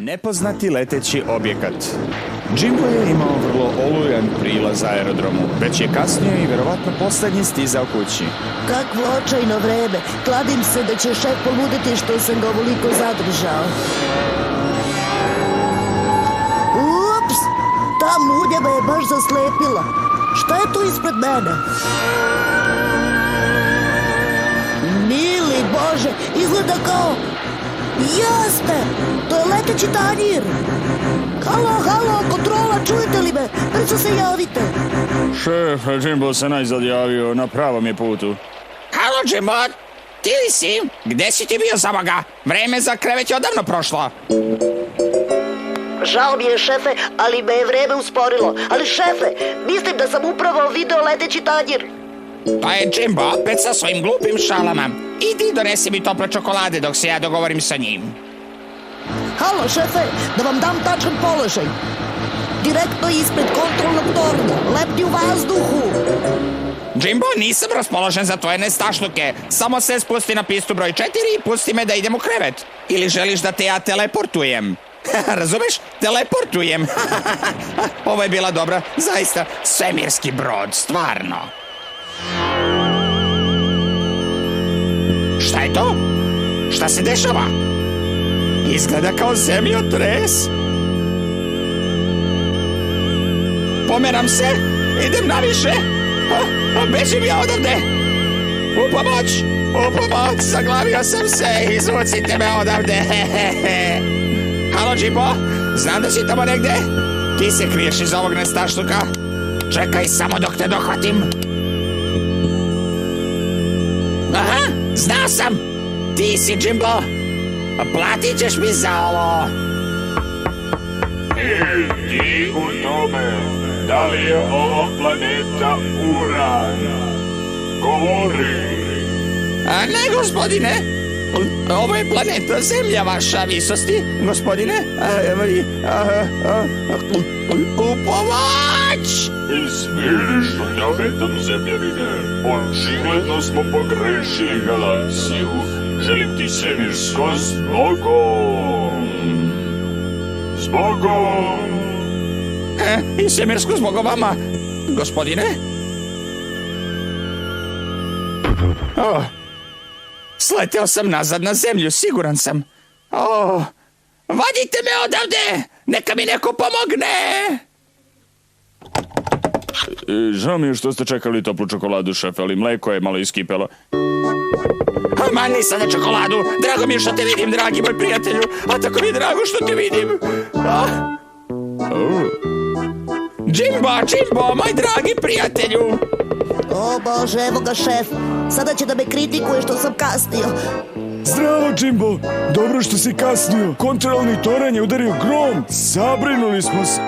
Nepoznati leteći objekat. Jimbo je imao vrlo olujan prilaz aerodromu, već je kasnio i verovatno posljednji stizao kući. Kakvo očajno vreme. Kladim se da će šef poluditi što sam ga ovoliko zadržao. Ups! Ta munja me je baš zaslepila. Šta je tu ispred mene? Mili Bože, izgleda kao... Jeste! To je leteći tanjir! Halo, kontrola, čujete li me? Brzo se javite! Šef, Jimbo se najzad javio, na pravom je putu. Halo, Jimbo, ti li si? Gde si ti bio za boga? Vreme za krevet je odavno prošlo. Žao mi je, šefe, ali me je vreme usporilo. Ali šefe, mislim da sam upravo video leteći tanjir. To je Jimbo opet sa svojim glupim šalama. Idi donesi mi tople čokolade dok se ja dogovorim sa njim. Halo, šefe, da vam dam tačan položaj. Direktno ispred kontrolnog tornja, lepni u vazduhu. Jimbo, nisam raspoložen za tvoje nestašluke. Samo se spusti na pistu broj 4 i pusti me da idem u krevet. Ili želiš da te ja teleportujem? Razumeš? Teleportujem. Ovo je bila dobra, zaista, svemirski brod, stvarno. Šta je to? Šta se dešava? Izgleda kao zemljotres. Pomeram se, idem naviše. Bežim ja odavde. U pomoć, zaglavio sam se, izvucite me odavde. Halo, Jimbo, znam da si tamo negde. Ti se kriješ iz ovog nestašluka. Čekaj samo dok te dohvatim. Aha, znao sam. Ti si Jimbo. Platit ćeš mi za ovo. Ti u tome, da li je ovo planeta Uran? Govori. Ne, gospodine. Ovo je planeta Zemlja, vaša visosti, gospodine. U pomoć! Izviriš nametom zemljavine. Očigledno smo pogrešili galaksiju. Želim ti svemirsko zbogom. Zbogom! I svemirsko zbogom vama, gospodine. Sleteo sam nazad na zemlju, siguran sam. Vadite me odavde! Neka mi neko pomogne! Žao mi je što ste čekali toplu čokoladu, šef, ali mleko je malo iskipelo. Ma nisam na čokoladu! Drago mi je što te vidim, dragi moj prijatelju! A tako mi je drago što te vidim! Jimbo, moj dragi prijatelju! O Bože, evo ga šef. Sada će da me kritikuje što sam kasnio. Zdravo, Jimbo! Dobro što si kasnio. Kontrolni toranj je udario grom. Zabrinuli smo se.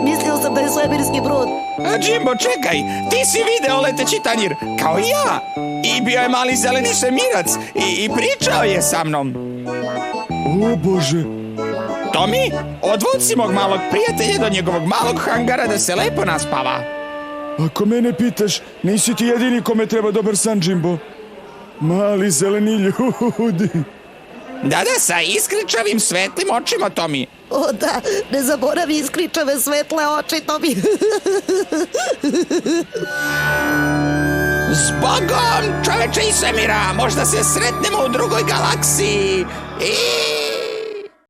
Mislio sam da je svemirski brod. Jimbo, čekaj! Ti si video leteći tanjir, kao i ja! I bio je mali zeleni svemirac i pričao je sa mnom. O Bože! Tomi, odvuci mog malog prijatelja do njegovog malog hangara da se lepo naspava. Ako mene pitaš, nisi ti jedini kome treba dobar san, Jimbo. Mali zeleni ljudi. Da, sa iskričavim svetlim očima, Tomi. O da, ne zaboravi iskričave svetle oči, Tomi. Zbogom, čoveče iz svemira, možda se sretnemo u drugoj galaksiji.